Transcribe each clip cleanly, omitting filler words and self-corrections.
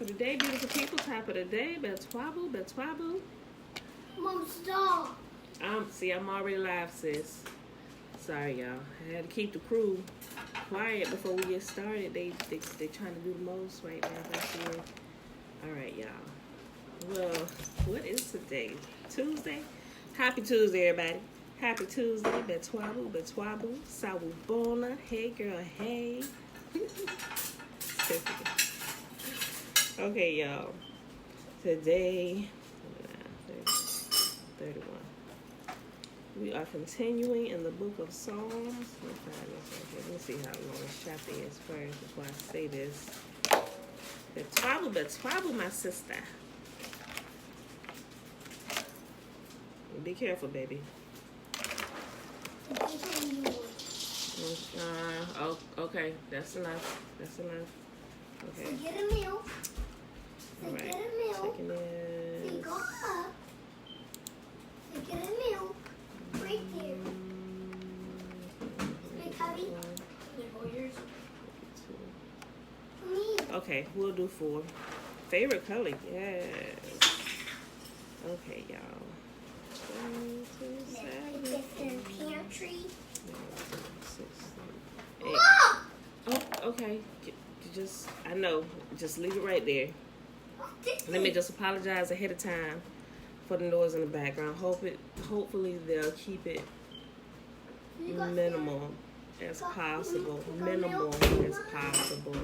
of the day, beautiful people. Top of the day. Betwabu, Betwabu. Mom, stop. See, I'm already live, sis. Sorry, y'all. I had to keep the crew quiet before we get started. They trying to do the most right now. That's it. All right, y'all. Well, what is today? Tuesday? Happy Tuesday, everybody. Happy Tuesday. Betwabu, Betwabu. Sawubona. Hey, girl. Hey. Okay, y'all. Today, 31. We are continuing in the book of Psalms. Let me see how long this chapter is first before I say this. Betwabu, my sister. Be careful, baby. Oh, okay. That's enough. That's enough. Okay. Get a meal. All right. Get a meal. Checking in. Go up. Get a meal. Right there. Hey, Cubby. Okay, we'll do 4. Favorite color, yes. Okay, y'all. This in pantry. 8. Oh, okay. I know. Just leave it right there. Let me just apologize ahead of time for the noise in the background. Hopefully they'll keep it minimal as possible. Minimal as possible.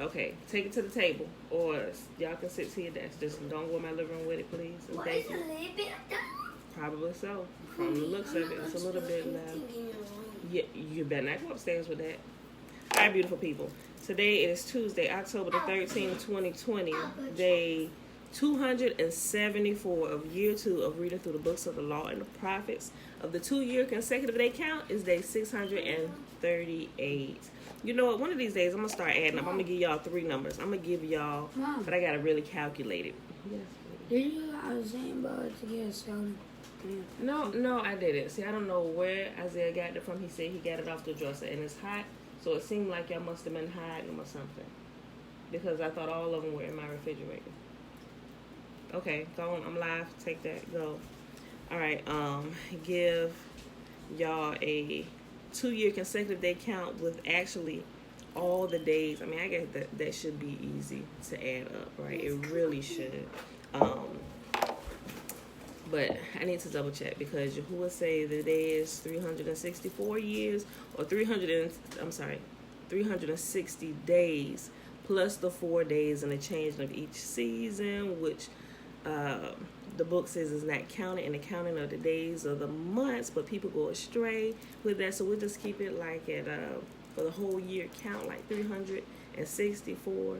Okay, take it to the table, or y'all can sit to your desk. Just don't go in my living room with it, please. And What thank is you. a little bit of that? Probably so. From the looks of it, it's a little bit loud. Yeah, you better not go upstairs with that. All right, beautiful people. Today is Tuesday, October the 13th, 2020, day 274 of year 2 of reading through the books of the law and the prophets. Of the 2-year consecutive day count is day 638. You know what? One of these days, I'm going to start adding up. I'm going to give y'all 3 numbers. I'm going to give y'all, but I got to really calculate it. Yes. Did you I was saying about to get a soda? No, I didn't. See, I don't know where Isaiah got it from. He said he got it off the dresser, and it's hot, so it seemed like y'all must have been hiding them or something, because I thought all of them were in my refrigerator. Okay, go on. I'm live. Take that. Go. All right. Give y'all a 2-year consecutive day count with actually all the days. I mean, I guess that should be easy to add up, right? It really should. But I need to double check, because Yahuwah say the day is 364 years, or 360 days plus the 4 days and the changing of each season, which the book says is not counted in the counting of the days of the months, but people go astray with that. So we'll just keep it like at for the whole year count, like 364.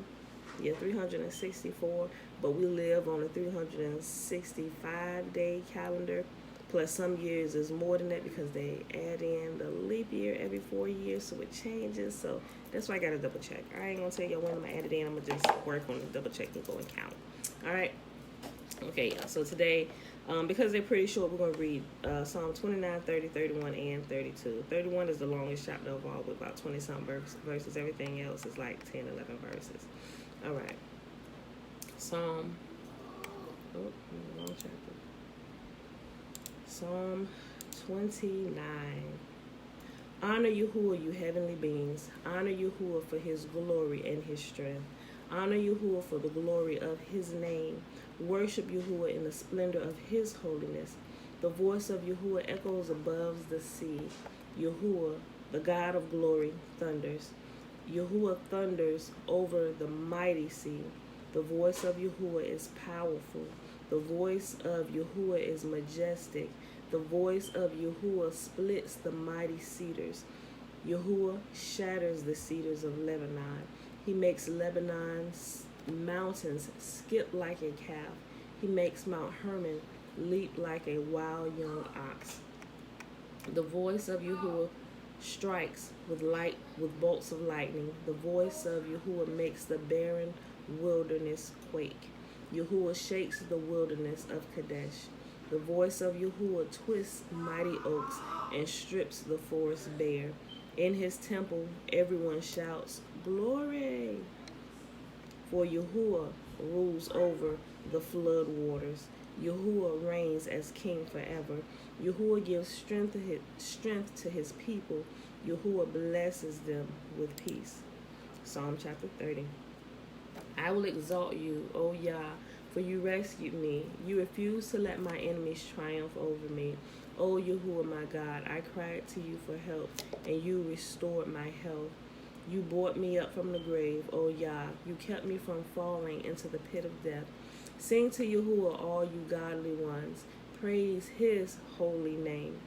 Yeah, 364. But we live on a 365-day calendar. Plus some years is more than that, because they add in the leap year every 4 years, so it changes. So that's why I got to double check. I ain't going to tell y'all when I'm going to add it in. I'm going to just work on the double check and go and count. All right. Okay, y'all. So today, because they're pretty short, we're going to read Psalm 29, 30, 31, and 32. 31 is the longest chapter of all, with about 20-something verses. Everything else is like 10, 11 verses. All right. Psalm 29. Honor Yahuwah, you heavenly beings. Honor Yahuwah for his glory and his strength. Honor Yahuwah for the glory of his name. Worship Yahuwah in the splendor of his holiness. The voice of Yahuwah echoes above the sea. Yahuwah, the God of glory, thunders. Yahuwah thunders over the mighty sea. The voice of Yahuwah is powerful. The voice of Yahuwah is majestic. The voice of Yahuwah splits the mighty cedars. Yahuwah shatters the cedars of Lebanon. He makes Lebanon's mountains skip like a calf. He makes Mount Hermon leap like a wild young ox. The voice of Yahuwah strikes with bolts of lightning. The voice of Yahuwah makes the barren wilderness quake. Yahuwah shakes the wilderness of Kadesh. The voice of Yahuwah twists mighty oaks and strips the forest bare. In his temple, everyone shouts, "Glory!" For Yahuwah rules over the flood waters. Yahuwah reigns as king forever. Yahuwah gives strength to his people. Yahuwah blesses them with peace. Psalm chapter 30. I will exalt you, O Yah, for you rescued me. You refused to let my enemies triumph over me. O Yahuwah, my God, I cried to you for help, and you restored my health. You brought me up from the grave, O Yah. You kept me from falling into the pit of death. Sing to Yahuwah, all you godly ones. Praise his holy name.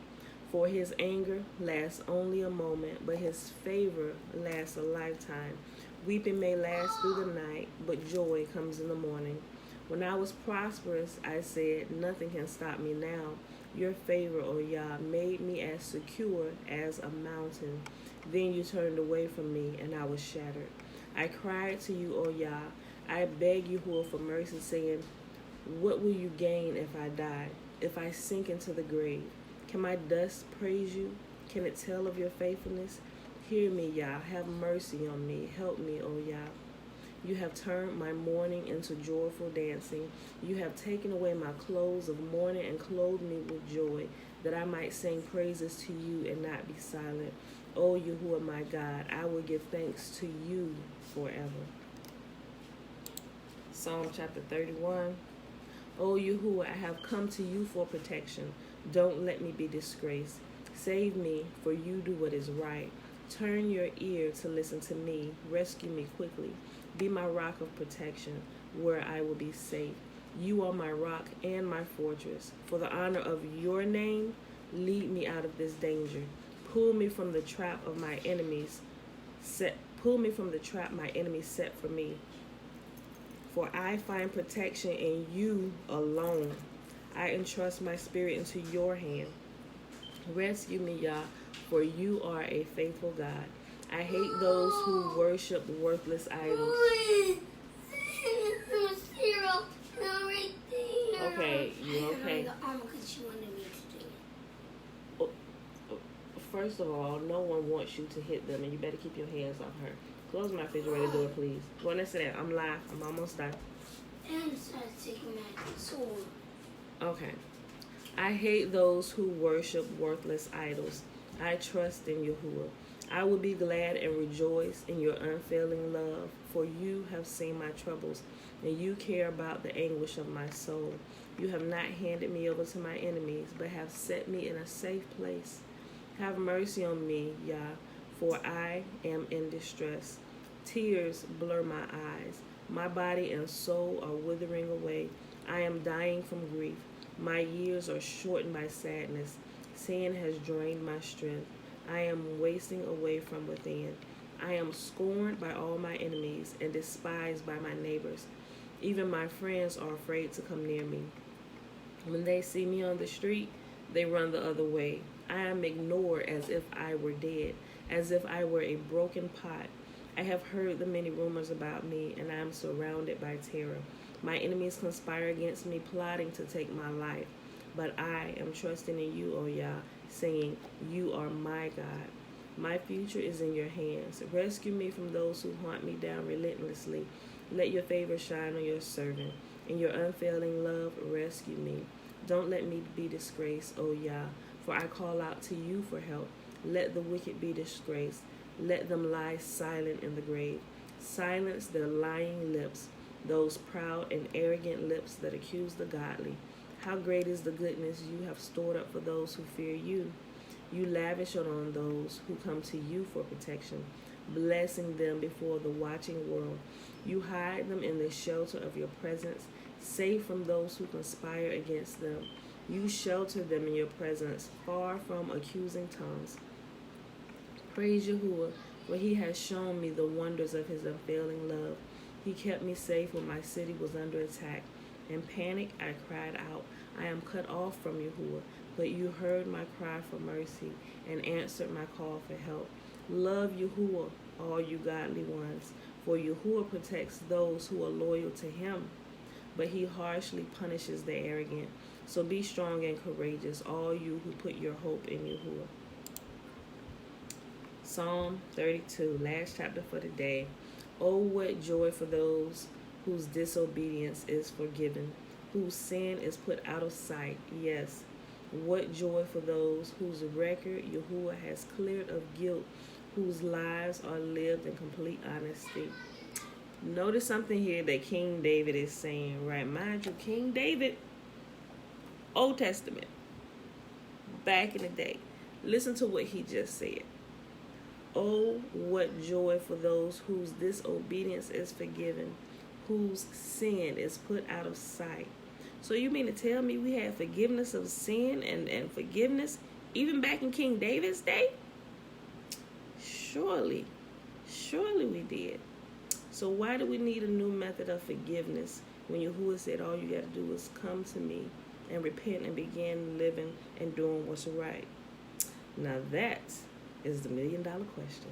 For his anger lasts only a moment, but his favor lasts a lifetime. Weeping may last through the night, but joy comes in the morning. When I was prosperous, I said, nothing can stop me now. Your favor, O Yah, made me as secure as a mountain. Then you turned away from me, and I was shattered. I cried to you, O Yah. I begged Yahuwah for mercy, saying, what will you gain if I die, if I sink into the grave? Can my dust praise you? Can it tell of your faithfulness? Hear me, Yah. Have mercy on me. Help me, O Yah. You have turned my mourning into joyful dancing. You have taken away my clothes of mourning and clothed me with joy, that I might sing praises to you and not be silent. O Yahuwah, my God, I will give thanks to you forever. Psalm chapter 31. O Yahuwah, I have come to you for protection. Don't let me be disgraced. Save me, for you do what is right. Turn your ear to listen to me. Rescue me quickly. Be my rock of protection, where I will be safe. You are my rock and my fortress. For the honor of your name, lead me out of this danger. Pull me from the trap of my enemies. Pull me from the trap my enemies set for me. For I find protection in you alone. I entrust my spirit into your hand. Rescue me, Yah, for you are a faithful God. I hate those who worship worthless idols. Okay, you okay? First of all, no one wants you to hit them, and you better keep your hands off her. Close my refrigerator door, please. Go on and sit down. I'm live. I'm almost done. And start taking my sword. Okay. I hate those who worship worthless idols. I trust in Yahuwah. I will be glad and rejoice in your unfailing love, for you have seen my troubles, and you care about the anguish of my soul. You have not handed me over to my enemies, but have set me in a safe place. Have mercy on me, Yah, for I am in distress. Tears blur my eyes. My body and soul are withering away. I am dying from grief. My years are shortened by sadness. Sin has drained my strength. I am wasting away from within. I am scorned by all my enemies and despised by my neighbors. Even my friends are afraid to come near me. When they see me on the street, they run the other way. I am ignored as if I were dead, as if I were a broken pot. I have heard the many rumors about me, and I am surrounded by terror. My enemies conspire against me, plotting to take my life. But I am trusting in you, O Yah, saying, you are my God. My future is in your hands. Rescue me from those who hunt me down relentlessly. Let your favor shine on your servant. In your unfailing love, rescue me. Don't let me be disgraced, O Yah, for I call out to you for help. Let the wicked be disgraced. Let them lie silent in the grave. Silence their lying lips, those proud and arrogant lips that accuse the godly. How great is the goodness you have stored up for those who fear you. You lavish it on those who come to you for protection, blessing them before the watching world. You hide them in the shelter of your presence, safe from those who conspire against them. You shelter them in your presence, far from accusing tongues. Praise Yahuwah, for he has shown me the wonders of his unfailing love. He kept me safe when my city was under attack. In panic, I cried out, I am cut off from Yahuwah, but you heard my cry for mercy and answered my call for help. Love Yahuwah, all you godly ones, for Yahuwah protects those who are loyal to him, but he harshly punishes the arrogant. So be strong and courageous, all you who put your hope in Yahuwah. Psalm 32, last chapter for the day. Oh, what joy for those whose disobedience is forgiven, whose sin is put out of sight. Yes, what joy for those whose record Yahuwah has cleared of guilt, whose lives are lived in complete honesty. Notice something here that King David is saying, right? Mind you, King David, Old Testament, back in the day. Listen to what he just said. Oh, what joy for those whose disobedience is forgiven, whose sin is put out of sight. So you mean to tell me we had forgiveness of sin and forgiveness even back in King David's day? Surely we did. So why do we need a new method of forgiveness when Yahuwah said all you got to do is come to me and repent and begin living and doing what's right? Now that is the $1 million question.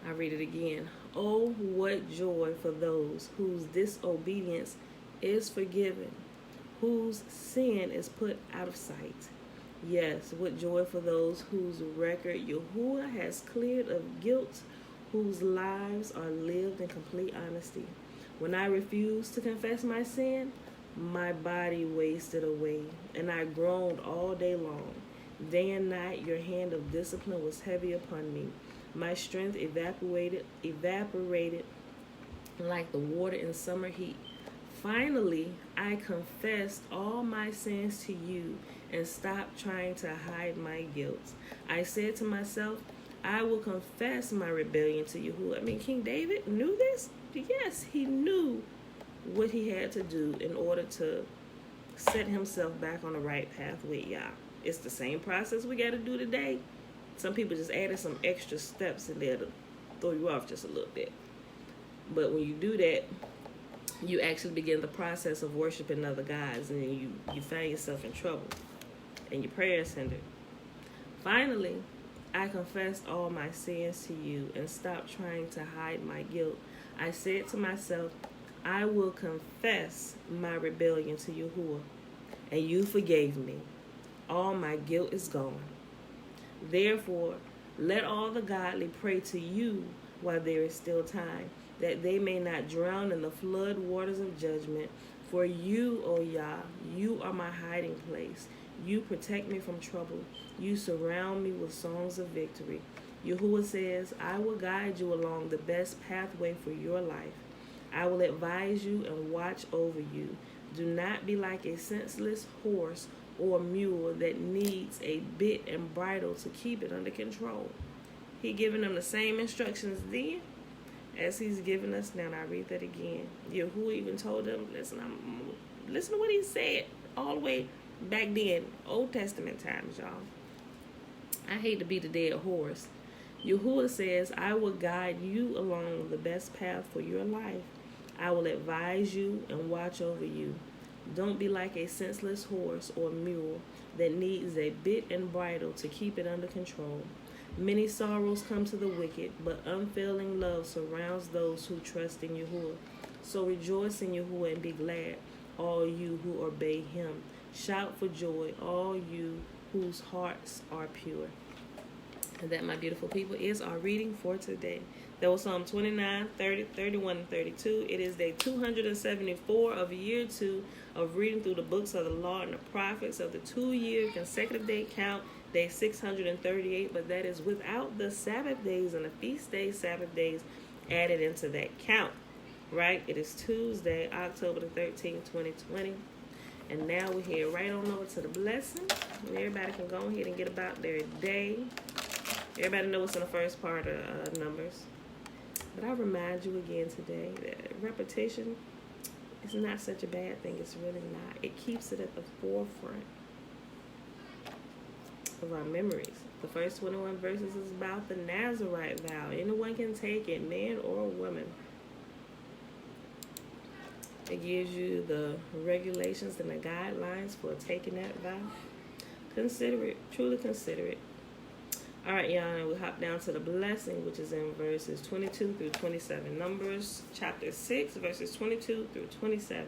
I read it again. Oh, what joy for those whose disobedience is forgiven, whose sin is put out of sight. Yes, what joy for those whose record Yahuwah has cleared of guilt, whose lives are lived in complete honesty. When I refused to confess my sin, my body wasted away, and I groaned all day long. Day and night your hand of discipline was heavy upon me. My strength evaporated like the water in summer heat. Finally, I confessed all my sins to you and stopped trying to hide my guilt. I said to myself, I will confess my rebellion to Yahuwah. I mean, King David knew this? Yes, he knew what he had to do in order to set himself back on the right path with Yah. It's the same process we got to do today. Some people just added some extra steps in there to throw you off just a little bit. But when you do that, you actually begin the process of worshiping other gods, and then you find yourself in trouble and your prayers hindered. Finally, I confessed all my sins to you and stopped trying to hide my guilt. I said to myself, I will confess my rebellion to Yahuwah, and you forgave me. All my guilt is gone. Therefore, let all the godly pray to you while there is still time, that they may not drown in the flood waters of judgment. For you, O Yah, you are my hiding place. You protect me from trouble. You surround me with songs of victory. Yahuwah says, I will guide you along the best pathway for your life. I will advise you and watch over you. Do not be like a senseless horse or mule that needs a bit and bridle to keep it under control. He giving them the same instructions then as he's giving us now. And I read that again. Yahuwah even told them, listen to what he said all the way back then, Old Testament times, y'all. I hate to be the dead horse. Yahuwah says, I will guide you along the best path for your life. I will advise you and watch over you. Don't be like a senseless horse or mule that needs a bit and bridle to keep it under control. Many sorrows come to the wicked, but unfailing love surrounds those who trust in Yahuwah. So rejoice in Yahuwah and be glad, all you who obey him. Shout for joy, all you whose hearts are pure. And that, my beautiful people, is our reading for today. That was Psalm 29, 30, 31, and 32. It is day 274 of year 2 of reading through the books of the law and the prophets of the 2-year consecutive day count, day 638. But that is without the Sabbath days and the feast days, Sabbath days added into that count. Right? It is Tuesday, October the 13th, 2020. And now we're here right on over to the blessing. And everybody can go ahead and get about their day. Everybody knows what's in the first part of Numbers. But I remind you again today that repetition is not such a bad thing. It's really not. It keeps it at the forefront of our memories. The first 21 verses is about the Nazirite vow. Anyone can take it, man or woman. It gives you the regulations and the guidelines for taking that vow. Consider it. Truly consider it. All right, y'all, and we hop down to the blessing, which is in verses 22 through 27. Numbers chapter 6, verses 22 through 27.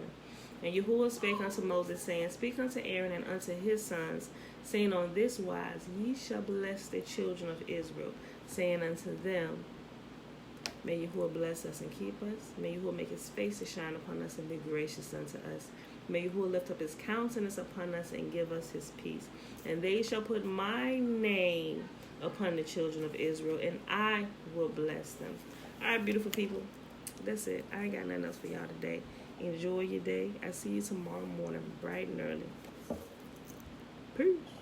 And Yahuwah spake unto Moses, saying, Speak unto Aaron and unto his sons, saying, On this wise ye shall bless the children of Israel, saying unto them, May Yahuwah bless us and keep us. May Yahuwah make his face to shine upon us and be gracious unto us. May Yahuwah lift up his countenance upon us and give us his peace. And they shall put my name upon the children of Israel, and I will bless them. All right, beautiful people. That's it. I ain't got nothing else for y'all today. Enjoy your day. I see you tomorrow morning, bright and early. Peace.